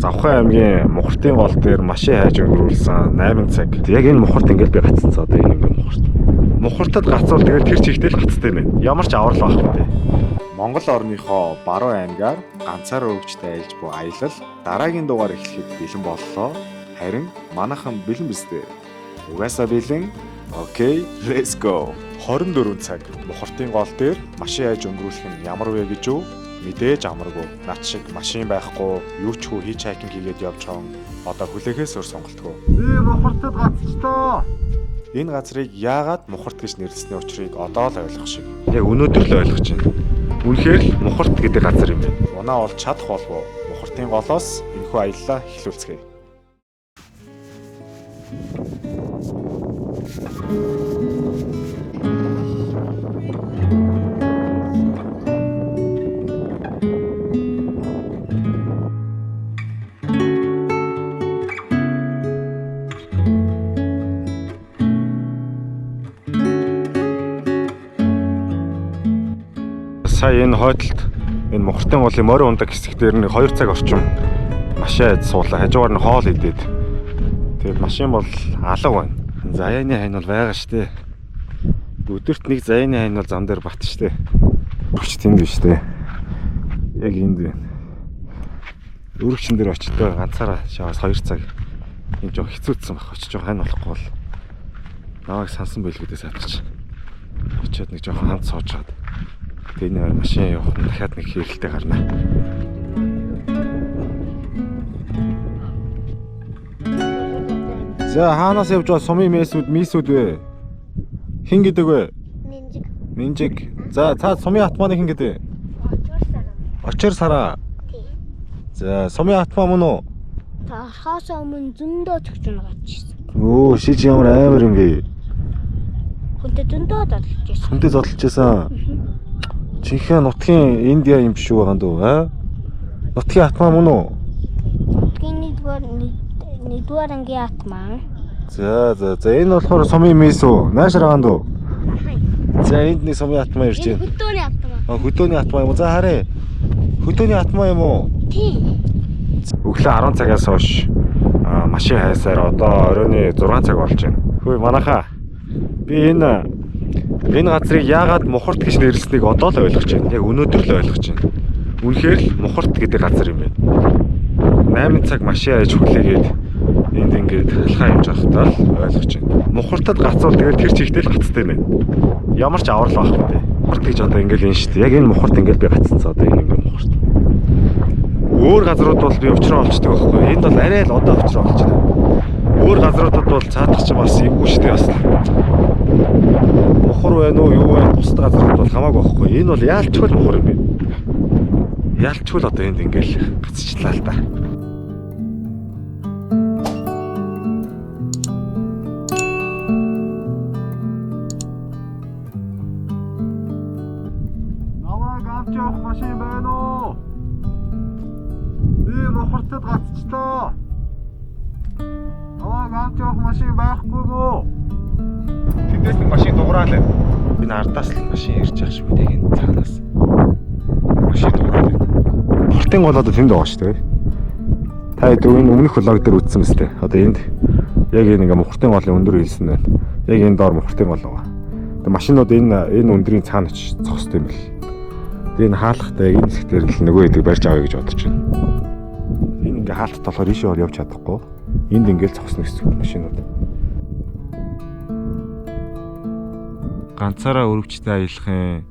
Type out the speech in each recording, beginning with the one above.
Завхан аймгийн Мухартын гол дээр машин хайж өнгөрүүлсэн 8 цаг. Яг энэ Мухарт ингээд би гацсан одоо энэ ингээд Мухарт. Мухартад гацвал тэгээд тэр чигтэл гацтай байна. Ямар ч аврал байхгүй дээ. Монгол орныхоо баруун аймгаар ганцаараа өвчтэй айлж буй аялал дараагийн дугаар эхлэхэд бэлэн боллоо. Харин манайхан бэлэн биз дээ. Угаасаа бэлэн. Окей, let's go. 24 цаг Мухартын гол дээр машин хайж өнгөрүүлэх нь ямар вэ гэж юу? Мэдээж амаргүй. Над шиг машин байхгүй, юу ч хүү хийж хайкинг хийгээд явж чон. Одоо хүлээхээс өөр сонголтгүй. Би Мухартад гацчихлоо. Энэ газрыг яагаад Мухарт гэж нэрлэсний учрыг одоо л ойлгох шиг. Яг өнөөдөр л ойлгож байна. Үнэхээр л Мухарт гэдэг газар юм байна. Унаа бол чадах болов уу? Мухартын голоос энэхүү аяллаа эхлүүлцгээе. Сая энэ хойдолд энэ Мухартын голын морин ундаг хэсэг дээр нэг 2 цаг орчим машин айд суулаа. Хажуугаар нь хоол идээд. Тэгээд машин бол алга байна. Заяаны хайн бол байгаа штэ. Өдөрт нэг заяаны хайн бол зам дээр бат штэ. Өчт тэнд биш штэ. Яг энд байна. Өргөчн дээр очтоо ганцаараа шаваас 2 цаг. Энэ жоо хэцүүдсэн байх. Очиж жоо хайн болохгүй бол. Намайг сансан байлгүүдээ саатчих. Очиод нэг жоохон хамт сууж чад. Тэгээд энэ машин явах нь дахиад нэг хэрэлтэй гарна. За хаанаас явж байгаа сумын мисүүд вэ? Хин гэдэг вэ? Минжиг. За цаа сумын атманы хин гэдэг? Очир сараа. За сумын атмаа мөн үү? Та хаасаа өмнө зөндөө төгчөн гачижсэн. Оо шиж ямар амар юм бэ? Хүнтэй зөндөө задлажсэн. Хүнтэй задлажсэн. Чихээ нутгийн Индия юм биш үү байгаа дөө аа? Нутгийн атмаа мөн үү? Нутгийн нэгдүгээр ангийн атмаа. За энэ болохоор сумын мис үү? Наашар байгаа дөө. За энд нэг сумын атмаа ирж байна. Хөдөөний атмаа. Хөдөөний атмаа юм уу? За харъя. Хөдөөний атмаа юм уу? Тийм. Өглөө 10 цагаас хойш машин хайсаар одоо оройны 6 цаг болж байна. Хөөе манайхаа. Би энэ газрыг яагаад Мухарт гэж нэрлэснийг одоо л ойлгож байна. Яг өнөөдөр л ойлгож байна. Үнэхээр л Мухарт гэдэг газар юм байна. 8 цаг машин хайж хүлээгээд энд ингээд халахаа явж байхдаа л ойлгож байна. Мухартад гацвал тэгээд тэр чигтэл гацтай байна. Ямар ч аврал байхгүй дээ. Мухарт гэж одоо ингээд энэ шүү дээ. Яг энэ Мухарт ингээд би гацсан цаа одоо энэ ингээд Мухарт. Өөр газрууд бол би уучраа олчдаг байхгүй. Энд бол арай л одоо уучраа олж байна. Өөр газруудад бол цаадах чинь бас эвгүй шүү дээ бас. Мухар байна уу юу вэ? Бусад газрууд бол хамаагүй байхгүй. Энэ бол яалчгүй мухар юм байна. Яалчгүй л одоо энд ингээл гацчихлаа л да. Намайг авч явах машин байна уу? Би Мухартад гацчихлаа. Намайг авч явах машин байхгүй юу? Тэндээс нэг машин дуграалаа. Би ардаас л машин ирж явах шиг үү энэ цаанаас. Машин дуграалаа. Мухартын гол одоо тэнд байгаа шүү дээ. Та хэд энэ өмнөх влог дээр үзсэн мэт дээ. Одоо энд яг энэ ингээ Мухартын голын өндөр хэлсэн байна. Яг энэ доор Мухартын гол байгаа. Тэгээ машинууд энэ өндрийн цаана очиж зогсдог юм бэл. Тэгээ энэ хаалхтай энэ хэсгээр л нөгөө хэдэг барьж авъя гэж бодож байна. Энэ ингээ хаалттай болохоор ийшээ явж чадахгүй. Энд ингээл зогсно гэсэн машинууд. Ганцаараа өргөчтэй аялахын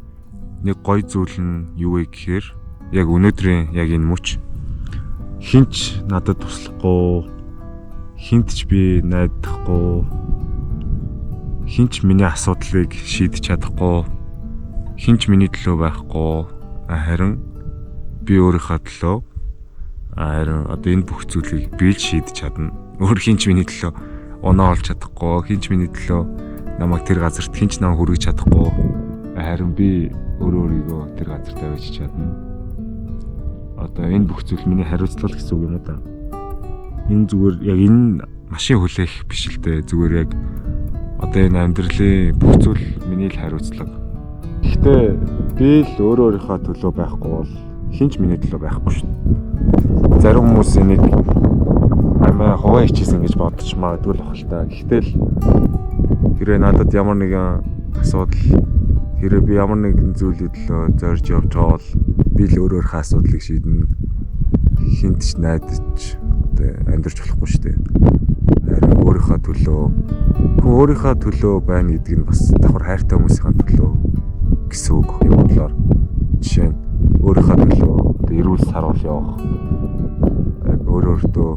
нэг гоё зүйл нь юу вэ гэхээр яг өнөөдрийн яг энэ мөч хинч надад туслахгүй, хинт ч би найдахгүй, хинч миний асуудлыг шийдэж чадахгүй, хинч миний төлөө байхгүй, харин би өөрийнхөө төлөө харин одоо энэ бүх зүйлийг би л шийдэж чадна. Өөр хинч миний төлөө оноо олж чадахгүй, хинч миний төлөө намайг тэр газарт хинч нам хүргэж чадахгүй. Харин би өөрийгөө тэр газарт авчиж чадна. Одоо энэ бүх зүйл миний хариуцлага гэсэн үг юм да. Энэ зүгээр яг энэ машин хүлээх биш л дээ. Зүгээр яг одоо энэ амьдралын бүх зүйл миний л хариуцлага. Гэхдээ би л өөрийнхөө төлөө байхгүй бол хинч миний төлөө байхгүй шүү дээ. зарим хүмүүс энийг амиа хуваа хийчихсэн гэж бодож магадгүй л бахал та. Гэхдээ л хэрэг надад ямар нэгэн асуудал хэрэг би ямар нэгэн зүйлүүд л зорж явж байгаа бол би л өөрөөрхөө асуудлыг шийднэ. Хинт ч найдаж одоо амьдрч болохгүй шүү дээ. Харин өөрийнхөө төлөө байна гэдэг нь бас давхар хайртай хүмүүсийн төлөө гэсэн үг юм бодлоор жишээ нь өөрийнхөө төлөө эрүүл сарвал явах, өөрөөртөө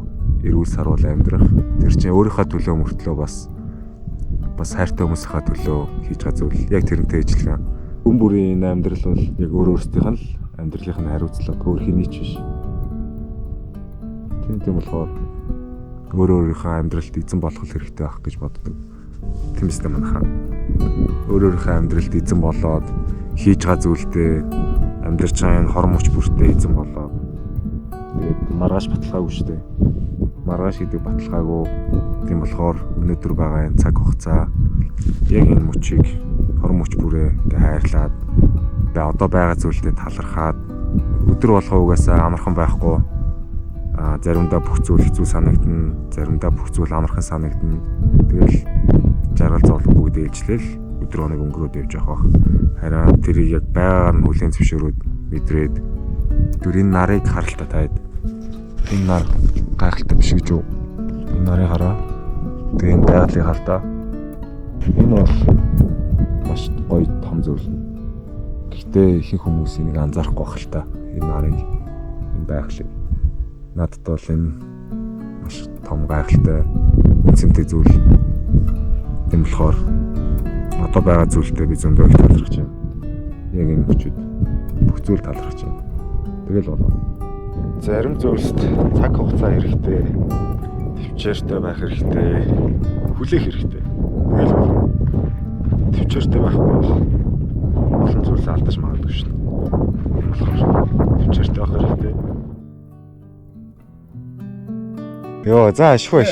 эрүүл сарвал амьдрах, тэр чинь өөрийнхөө төлөө мөртлөө бас хайртай хүмүүсийнхээ төлөө хийж байгаа зүйл. Яг тэрнтэй ижилхэн. Хүн бүрийн амьдрал бол яг өөрсдийнх нь л амьдралынх нь хариуцлага өөр хэний ч биш. Тийм болохоор өөрийнхөө амьдралд эзэн болох хэрэгтэй байх гэж боддог. Тийм үстэй манайхаа. Өөрийнхөө амьдралд эзэн болоод хийж байгаа зүйлдээ амьдарч байгаа энэ хор мөч бүртээ эзэн болоод тэгээд маргааш баталгаагүй шүү дээ. Маргааш гэдэг баталгаагүй. Тийм болохоор өнөөдөр байгаа энэ цаг хугацаа яг энэ мөчийг хор мөч бүрээ ингээ хайрлаад одоо байгаа зүйлдээ талархаад өдөр болгоо угаасаа амархан байхгүй. Заримдаа бүх зүйл хэцүү санагдана, заримдаа бүх зүйл амархан санагдана. Тэгэл жаргал зовлон бүгд ээлжлээл өдөр хоног өнгөрөөд явж байгаа. Харин тэрийг яг байгаар нь хүлээн зөвшөөрөөд мэдрээд энэ нарыг харалтаа таад энэ нар гайхалтай биш гэж юу? Энэ нарыг хараа. Тэгээ энэ байгалыг хартаа. Энэ бол маш гоё том зүйл. Гэхдээ ихэнх хүмүүс энийг анзаарахгүй байх л та. Энэ нарыг, энэ байгалыг. Надад бол энэ маш том гайхалтай үнцэнтэй зүйл. Тийм болохоор одоо байгаа зүйлдээ би зөндөө их талархаж байна. Яг энэ хүчүүд бүх зүйл талархаж байна. Тэгэл болоо. Зарим зүйлсд цаг хугацаа хэрэгтэй. Төвчээртэй байх хэрэгтэй. Хүлээх хэрэгтэй. Тэгэл болоо. Төвчээртэй байхгүй бол олон зүйлс алдаж магадгүй шин. Тэгэхээр төвчээртэй байх хэрэгтэй. Йоо, за ашгүй.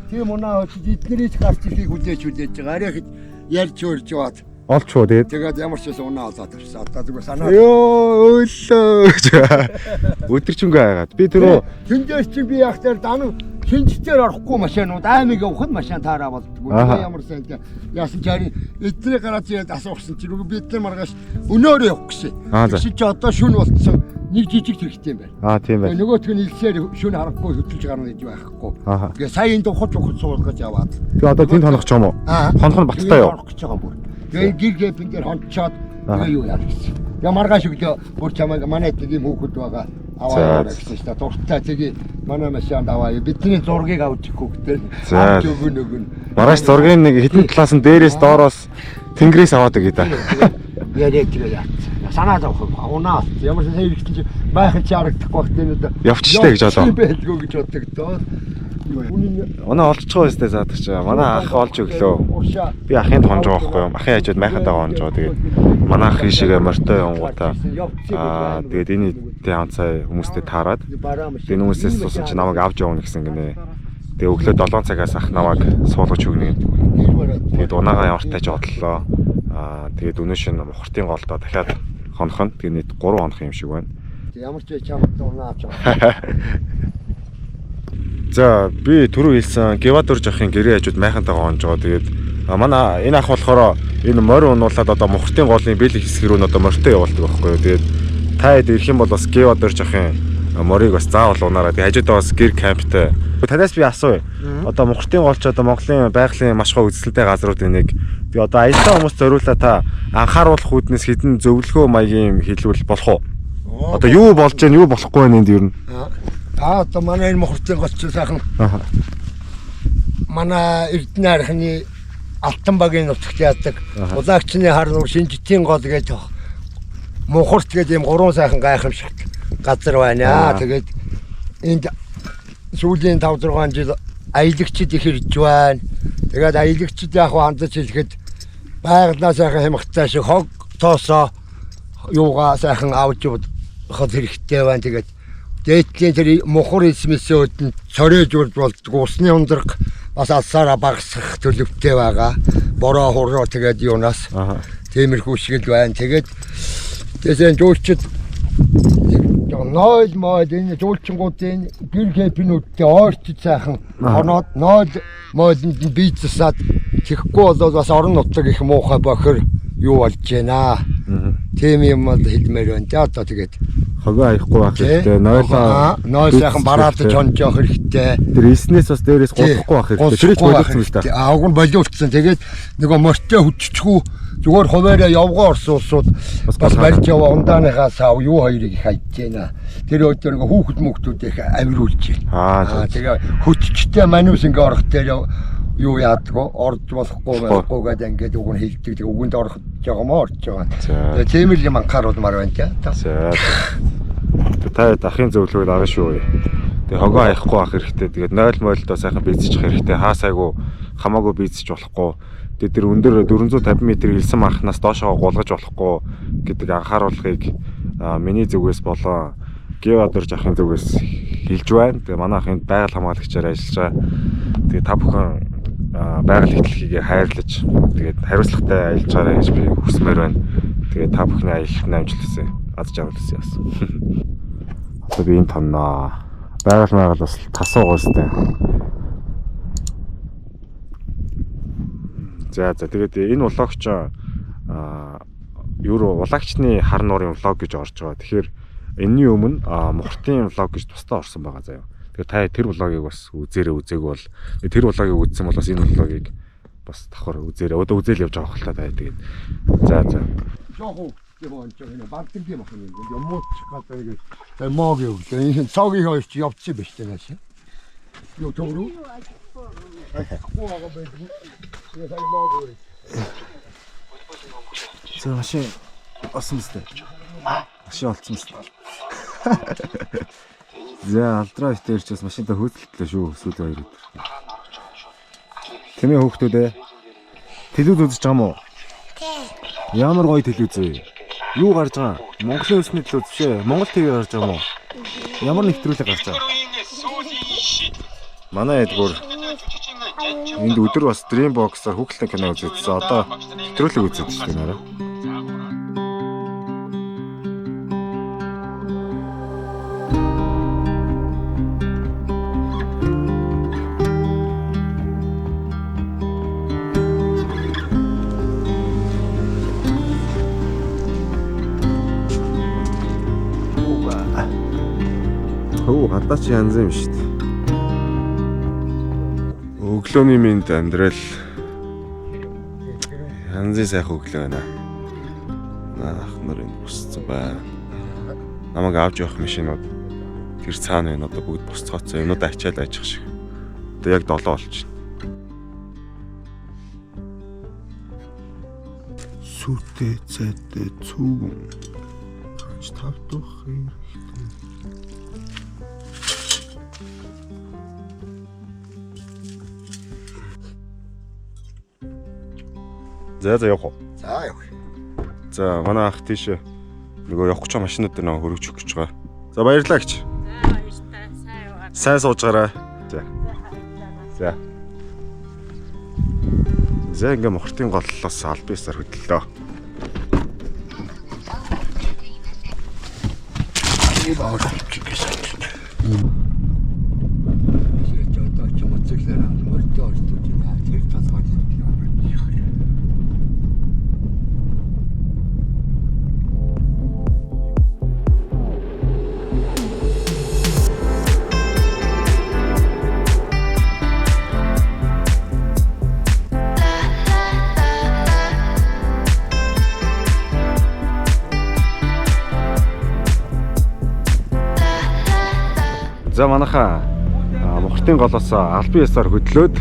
Тийм унаа очиж эднэрийг гарч ирэхийг хүлээж байгаа. Арайх ярьж өрж яваад. Олчоо тэгээд. Тэгээд ямар ч байсан унаа олоод авчихсан. Одоо зүгээр санаа. Йоо, өөлөө. Өдөрчөнгөө хайгаад. Би түрүү тэндээс чи би яг тэр дан шинжтээр орохгүй машинууд аймаг явахад машин таараа болдгоо. Ямар сайн те. Яасан чари эднэрийг гараад ирээд асуусан чи нөгөө бид нар маргааш өнөөрөө явах гэсэн. Чи ч одоо шүн болцсон. Нэг жижиг хэрэгтэй юм байна. Тийм байна. Нөгөөтг нь илсээр шүн харахгүй хөдөлж гарна гэж байхгүй. Тэгээ сая энэ ухаж суулгаж яваад. Тэгээ одоо тэнд хонох ч юм уу? Хонох нь баттай юу? Гэж байгаа юм бүр. Тэгээ гэр гэпэн дээр хончоод тэгээ юу яах гэсэн. Тэгээ маргааш өглөө бүр чамайг манай нэг юм хүүхэд байгаа. Аваа гэсэн чинь дуртай тэгээ манай машинд аваа. Бидний зургийг авч ихгүй гэдэг. Авч өгнө. Маргааш зургийн нэг хитэн талаас нь дээрээс доороос тэнгэрээс аваад өгье да. Яриад тэгээ яа. Санаа зовх унаа. Ямар ч сайн хэрэгтэй чи байхын чи харагдахгүй бах тийм үү. Явчихлаа гэж болоо. Байлгүй гэж боддог. Унаа олцчихоо өстэй заадаг чи. Манай ах олж өглөө. Би ахын хонж байгаа байхгүй юу? Ахын хажууд майхантайгаа хонж байгаа. Тэгээд манай ах хийшээгээ морьтой явгуудаа. Тэгээд энэ тэ цай хүмүүстэй таарад. Тэгээд хүмүүсээс сусан чи намайг авч явна гэсэн гинэ. Тэгээд өглөө 7 цагаас ах намайг суулгаж өгнө. Тэгээд унаагаа ямартай ч бодлоо. Тэгээд өнөөш нь мухартын голдоо дахиад хонох нь тэгээд нийт 3 хонох юм шиг байна. Ямар ч чамд унаа авч. За би түрүү хэлсэн Гевадор жахын гэрээ хажууд майхантайгаа хонж байгаа. Тэгээд манай энэ ах болохоор энэ морь унуулаад одоо мухартын голын бэлэг хэсэг рүү нь одоо морьтой явуулдаг байхгүй юу. Тэгээд та хэд ирэх юм бол бас Гевадор жахын морийг бас заавал унаараа. Тэгээд хажуудаа бас гэр камптай. Танаас би асууя. Одоо мухартын голч одоо Монголын байгалийн маш гоо үзэсгэлэнтэй газруудын нэг. Би одоо аялал хүмүүст зориулаа та анхааруулах үүднээс хэдэн зөвлөгөө маягийн хэлвэл болох уу? Одоо юу болж байна, юу болохгүй байна энд юу нэ? Одоо манай энэ мухартын голч сайхан. Манай Эрдэнэ архины Алтан багийн нутагт яадаг. Улаагчны хар нур Шинжитийн гол гэж мухарт гэдэг юм 3 сайхан гайхамшигт газар байна. Тэгээд энд сүүлийн 5-6 жил аялагчид их ирж байна. Тэгээд аялагчид яг хандаж хэлэхэд байгалаа сайхан хямгтай шиг хог тоосоо юугаа сайхан авч явах хэрэгтэй байна. Тэгээд дээдлийн тэр мухар эсмэсөөд нь цорёж болдгоо усны ундраг бас алсаараа багасгах төлөвтэй байгаа. Бороо хуруу тэгээд юунаас тиймэрхүү шиг л байна. Тэгээд тэсэн жуулчид байгаа. Нойл мойл энэ жуулчингуудын гэр хэпинүүдтэй ойрч сайхан оноод нойл мойлд нь бий засаад тэгэхгүй болоод бас орон нутаг их муухай бохор юу болж байна. Тийм юм бол хэлмээр байна. За одоо тэгээд хогоо аяхгүй байх хэрэгтэй. нойл сайхан бараалж хонжоох хэрэгтэй. Тэр эснээс бас дээрээс гудахгүй байх хэрэгтэй. Тэрийг боловсон л та. Уг нь боловсон. Тэгээд нөгөө морьтой хүччихгүй зүгээр хуваараа явгаа орсон улсууд бас барьж яваа ундааныхаа сав юу хоёрыг их хайж байна. Тэр өдөр нөгөө хүүхэд мөхтүүдийг авируулж байна. Тэгээ хүчтэй манус ингээ орох дээр юу яадгүй орж болохгүй гэдэг ингээд үг нь хэлдэг. Тэгээ үгэнд орох байгаа мó орж байгаа. Тэгээ тийм л юм анхааруулмаар байна та. За. Та дахын зөвлөгөөд аваа шүү. Тэгээ хогоо аяхгүй байх хэрэгтэй. Тэгээд нойл мойлдоо сайхан бийцчих хэрэгтэй. Хаасайгүй хамаагүй бийцчих болохгүй. Тэгээд тэр өндөр 450 м илсэн махнаас доошоо гулгаж болохгүй гэдэг анхааруулгыг миний зүгээс болоо Геодор жахын зүгээс хэлж байна. Тэгээ манай ахын байгаль хамгаалагчаар ажиллаж байгаа. Тэгээ та бүхэн байгаль хөдлөлтийг хайрлаж тэгээд хариуцлагатай ажиллаж байгаа гэж би хүсмээр байна. Тэгээд та бүхний аялалд амжилт хүсье. Аз жаргал хүсье бас. Одоо би энэ тонноо байгаль бас тасуугаа өстэй. За тэгээд энэ влогч юу улагчны хар нуурын влог гэж орж байгаа. Тэгэхээр энэний өмнө мухартын влог гэж тусдаа орсон байгаа заяа. Тэгэхээр та тэр влогийг бас үзээгүй бол тэр влогийг үзсэн бол бас энэ влогийг бас давхар үзээрэй. Одоо үзэл явж байгаа хөлтэй та тэгээд. За. Жохоо юм энэ бантын юм ах юм. Ямууч гадаг нэг мог юу. Энэ цогийн хоёр чи явцсан биш тэ нааш. Юу төөрөө? За машин олсон мэт. Машин олцсон мэт. За алдраа ихтэй ирчихсэн машинтаа хөөцөлтлөө шүү сүүлийн 2 өдөр. Тэмээ хөөхтүүд ээ. Телевиз үзэж байгаа мó? Тий. Ямар гоё телевиз вэ? Юу гарч байгаа? Монголын өсний телевиз биш ээ. Монгол ТV гарч байгаа мó? Ямар нэвтрүүлэг гарч байгаа? Манай эдгээр энд өдөр бас Dreambox-аар хүүхэлдэйн кино үзчихсэн. Одоо нэвтрүүлэг үзээд шүү дээ нэрээ. Гадаач янз юм шүү дээ. Өглөөний минь амьдрал янзын сайхан өглөө байна. Ах нарын босцсон байна. Намайг авч явах машинууд тэр цаана байна. Одоо бүгд босцооцсон юмнууд ачаал ажих шиг. Одоо яг 7 болчихно. Сүртэй цайтай цүүн. Хаач тавдах юм. За явах уу? За явах. За манай ах тийш нөгөө явах гэж байгаа машинууд дээр нөгөө хөргөж өгч байгаа. За баярлалаа гэж. За баярлалаа. Сайн сууж гараа. За. За ингээ мохортын голлоос албан ёсоор хөдлөлөө. За манайхаа мохортын голоос албан ёсоор хөдлөөд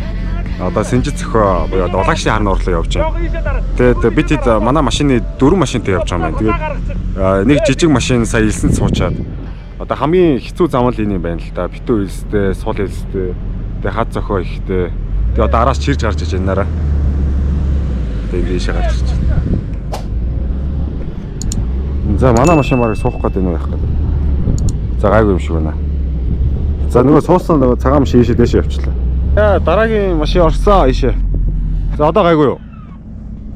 одоо Синжит цохоо буюу одоо улагчны харны орлоо явж байна. Тэгээд бид хэд манай машины 4 машинтай явж байгаа юм байна. Тэгээд нэг жижиг машин сая илсэн суучаад одоо хамгийн хэцүү зам л энэ юм байна л да. Битүү илстэй, сул илстэй, тэгээд хад зохио ихтэй. Тэгээд одоо араас чирж гарч иж байна нараа. Тэгээд ийшээ гарч иж байна. За манай машин барыг суух гэдэг юм байх гэдэг. За гайгүй юм шиг байна. За нөгөө суусан нөгөө цагаан машин ийшээ дэше явчлаа. За дараагийн машин орсон ийшээ. За одоо гайгүй юу?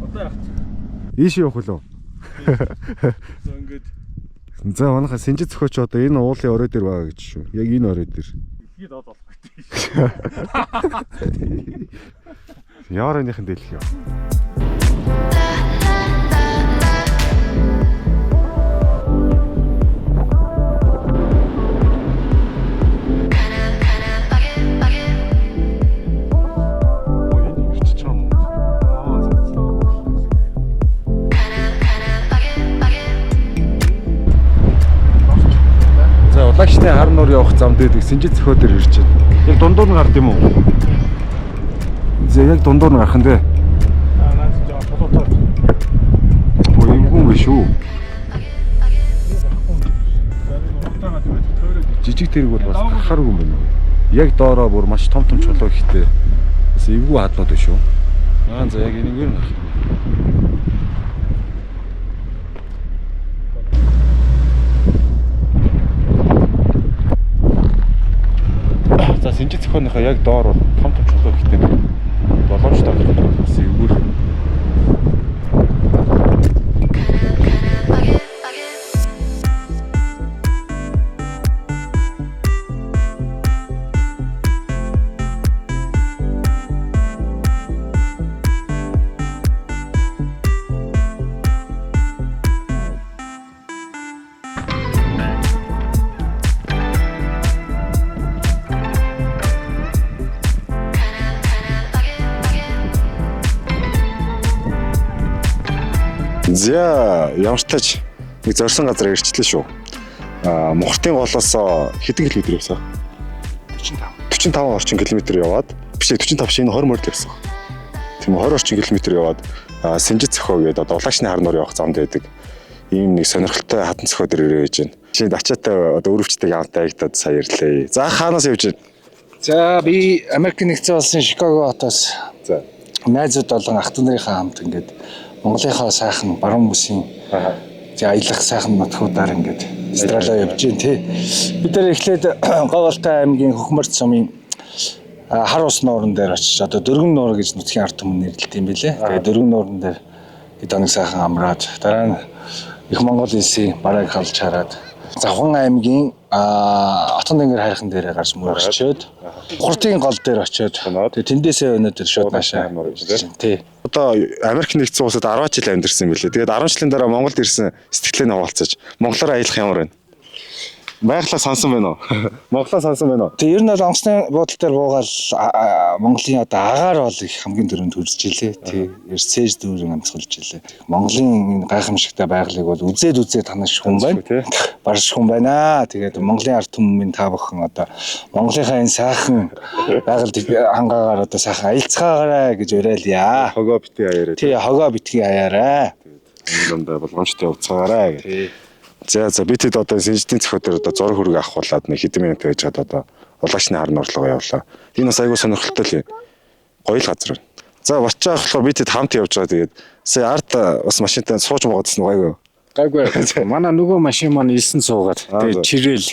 Одоо явах. Ийшээ явах үлээ. За ингээд За манайха Синжит цохооч одоо энэ уулын орой дээр байгаа гэж шүү. Яг энэ орой дээр. Би доод болох гэдэг. Яарынхын дэлхий. Улагшны хар нуур явах зам дээр Синжит цохоо дээр ирж байна. Яг дундуур нь гард юм уу? Яг дундуур нь гарах нь дээ. Наад жоо болоотоо. Ой, юм биш үү? Жижиг тэрэг бол бас гарахааргүй юм байна. Яг доороо бүр маш том чулуу ихтэй. Бас эвгүй хадлууд биш үү? За яг энэгээр нь гарах. За Синжит цохооныхоо яг доор бол том чулуу ихтэй боломжтой бас эвгүй. За ямар ч тач нэг зорьсон газар ирчлээ шүү. Мухартын голоос хэдэн километр явсан? 45 орчим километр яваад биш 45 биш энэ 20 морил явсан. Тийм 20 орчим километр яваад Синжит цохоо гэдэг одоо улагшны хар нуур явах замд байдаг. Ийм нэг сонирхолтой хатан цохоо дээр ирэж байна. Жишээд ачаатай одоо өрөвчтэй явантаа аягтаад сая ирлээ. За хаанаас явж байна? За би Америк нэгдсэн улсын Чикаго хотоос За найзууд болон ах トゥ нарынхаа хамт ингээд Монголынхаа сайхан баруун бүсийн аялах сайхан нутгуудаар ингээд Австралиа явж гин тий. Бид нэр эхлээд Говьалтай аймгийн Хөхмөрт сумын хар ус нууран дээр очиж одоо Дөргөн нуур гэж нутгийн ард түмэн нэрлэдэг юм билэ. Тэгээд Дөргөн нууран дээр хэд хоног сайхан амраад дараа нь Их Монгол улсын барааг халж хараад Завхан аймгийн Отон дэнгэр хайрхан дээрээ гарч мөрөчөөд Хуртын гол дээр очиод тэндээсээ өнөөдөр шууд наашаа тий. одоо Америк нэгдсэн улсад 10 жил амьдэрсэн юм билээ. Тэгээд 10 жилийн дараа Монголд ирсэн сэтгэлээ хаваалцаж монголоор аялах ямар байна? Байглаа сансан байна уу? Монголоо сансан байна уу? Тэгээ ер нь бол онгоцны буудлын дээр буугаал Монголын одоо агаар бол их хамгийн түрүүнд төрж илээ. Тий. Эрсэж дүүрэн амсгалж илээ. Монголын энэ гайхамшигтай байгалыг бол үзээд танах хүн байна. Барш хүн байна. Тэгээд Монголын ард түмэн та бүхэн одоо Монголынхаа энэ сайхан байгальд хангаагаар одоо сайхан аялцгаагаарай гэж уриалъя. Хогоо битгий аяараа. Тий, хогоо битгий аяарай. Дундаа болгоомжтой явцгаарай гэх. За битэд одоо Синжитийн цохоо дээр одоо зураг хөрөг авахуулаад нэг хэдэн минут байж хаад одоо улагшны хар нуурлага явлаа. Энэ бас айгүй сонирхолтой л гоё л газар байна. За бачаа авахлаа битэд хамт явж байгаа. Тэгээд сая арт бас машинтай сууж муугадсан гайгүй. Гайгүй. Манай нөгөө машин маань илсэн суугаад тэгээд чирээл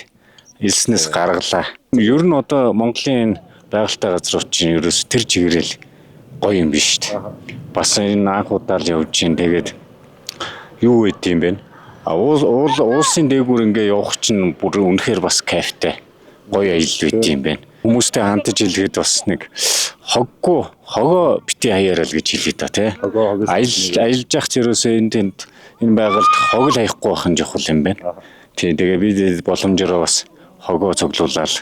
илснээс гаргалаа. Ер нь одоо Монголын байгальтай газрууд чинь ерөөс тэр чигээрэл гоё юм биш шүү дээ. Бас энэ анх удаа л явж чинь тэгээд юу гэд юм бэ? Уулсын дээгүүр ингээ явах чинь бүр үнэхээр бас кайфтай. Гоё аялал байт юм байна. Хүмүүстэй хандаж илгээд бас нэг хогоо бити хаяарал гэж хэлээ та тий. Аялж явах зэрөөсөө энэ байгальд хог л хаяхгүй байх нь чухал юм байна. Тий тэгээ бид боломжоор бас хогоо цуглуулаад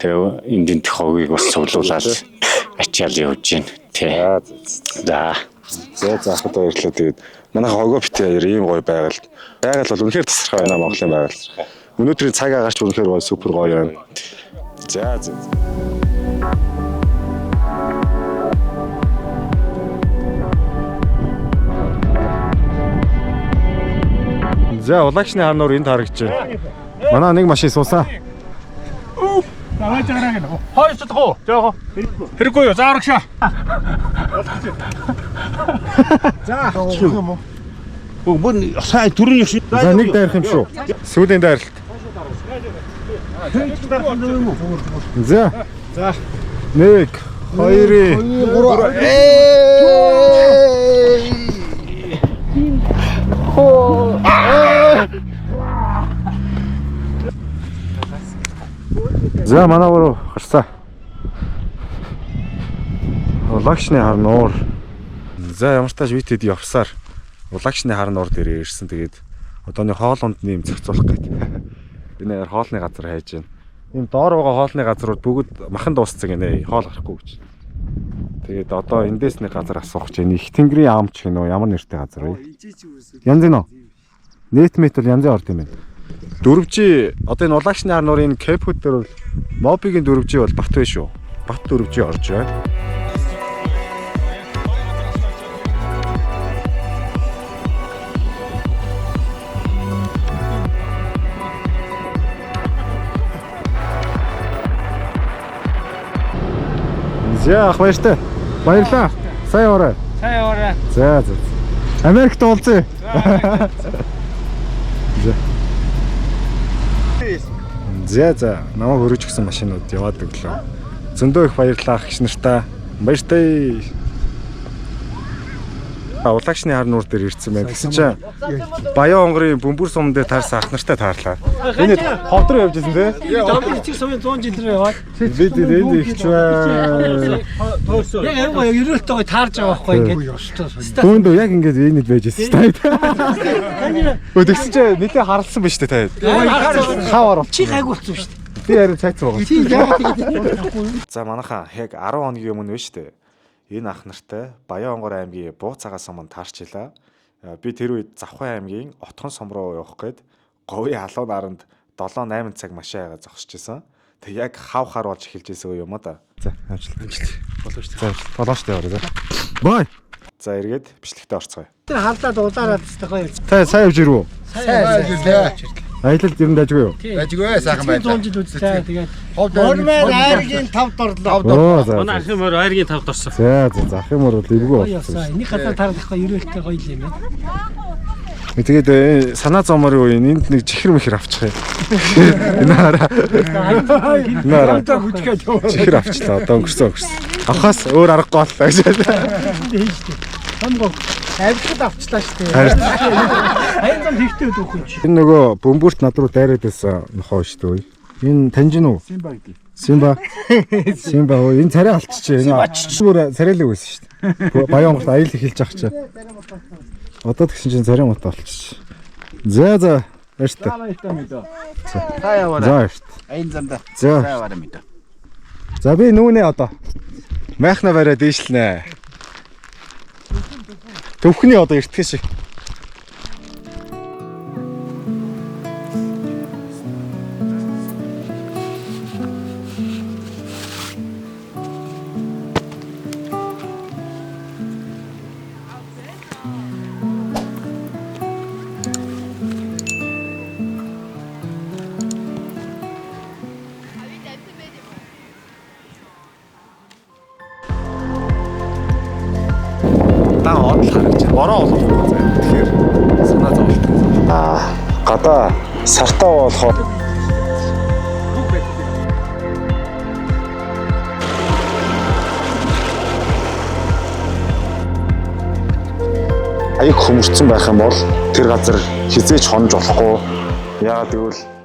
тэгээ энд хогийг бас цуглуулаад ачаал явж гин тий. За заахад баярлалаа. Тэгээд манай хогоо бити хаяар ийм гоё байгаль бол үнэхээр тасархай байна Монголын байгаль. Өнөөдрийн цаг агаарч үнэхээр гоё супер гоё байна. За. За улагшны хар нуур энд харагдаж байна. Манай нэг машин суусаа. Наваач араа гэнэ. Хойч чадах уу? Жоохоо. Хэрэггүй юу? За арагшаа. За. Юм уу? Бүүн сайн төрийн ёс. За нэг дайрах юм шүү. Сүүлийн дайралт. За. 1 2 3 За манай гурав гарсаа. Улагшны хар нуур. За ямар ч тааш витэд явсаар улагшны хар нуур дээр ирсэн. Тэгээд одооны хоолунд нэм зохицуулах гээд. Энэ хоолны газар хайж байна. Ийм доор байгаа хоолны газрууд бүгд махан дууссан гинэ. Хоол гарахгүй гэж. Тэгээд одоо эндээс нэг газар асуух гэж байна. Их тэнгэрийн аамч гинөө ямар нэртэй газар вэ? Янз нь. Нийт мэт бол янзын орд юм байна. Дөрвжи одоо энэ улагшны хар нуурын кэпхүүд дээр бол мобигийн дөрвжи бол бат вэ шүү. Бат дөрвжи орж байна. За ах баяртай. Баярлаа. Сайн орой. Сайн орой. За. Америкт уулзъя. За намайг хөрөж гисэн машинууд яваад өглөө. Зөндөө их баярлалаа ах нартай. Баяртай. Улагшны хар нуур дээр ирсэн байна. Тэгсэн чинь Баян онгорын бөмбөр сум дээр таарсан ах нартай таарлаа. Энэ ховд руу явж ирсэн тий? Дамжин чи сумын 100 жил рүү яваад. Бид энд ихч бай. Яг яг ерөөлтөө таарж байгаа байхгүй ингээд. Түүнд яг ингээд энийг байж ирсэн шүү дээ. Тэгсэн чинь нэлээ харалсан ба шүү дээ та. Хавар. Чи гайг болсон шүү дээ. Би харин цайцсан байгаа. За манайхаа яг 10 хоногийн өмнө вэ шүү дээ. Энэ ах нартай Баян онгор аймгийн Буу цагаан суманд таарчлаа. Би тэр үед Завхай аймгийн Отхон сум руу явах гээд говийн халуун наранд 7-8 цаг машин хайгаа зогсож исэн. Тэг яг хав хар болж эхэлж исэн юм да. За амжилт. Болоо шүү дээ. Болоо шүү дээ. Бай. За эргээд бичлэгтээ орцгоё. Тэр халдаад улаараад тест гоё. Та сайн явж ирв үү? Сайн. Аялалд ер нь дажгүй юу? Бажгүй сайхан байна. 100 жил үзлээ. Тэгээд Ормоор айргийн 5 дорлоо. Оо за. Манай ахын мөр айргийн 5-д орсон. За ах юм бол эвгүй болсон. энийг хатаа таарлахгүй ерөөлтөө гоё юм байна. Тэгээд санаа зовморын үе энд нэг чихэр мэхэр авчих юм. Энэ хараа. Чихэр авчлаа. Одоо өнгөрсөн. Авахаас өөр аргагүй боллоо гэж. Хамгоо авчид авчлаа шүү дээ. Аян зам хэрэгтэй дүүхэн чи. Энэ нөгөө бөмбөрт над руу дайраад байсан нохоо шүү дээ. Энэ таньжин уу? Симба. Симба оо энэ царай алччихэ. Энэ бүр царайлаг байсан шүү дээ. Баян онгорт аял эхэлж ах чи. Одоо тэгсэн чинь царай мот болчих. За баяртай. Та яваарай. За баяртай. Аян замда. За. Яваарай мэдээ. За би нүүнэ одоо. Майхна бариад дээшлнэ. Төвхний одоо эртгэх шиг. Одол харагч бороо олох заяа. Тэгэхээр санаа зовлт. Гадаа сартаа болохоор аяг хөмөрцөн байх юм бол тэр газар хизээч хонж болохгүй. Яагаад гэвэл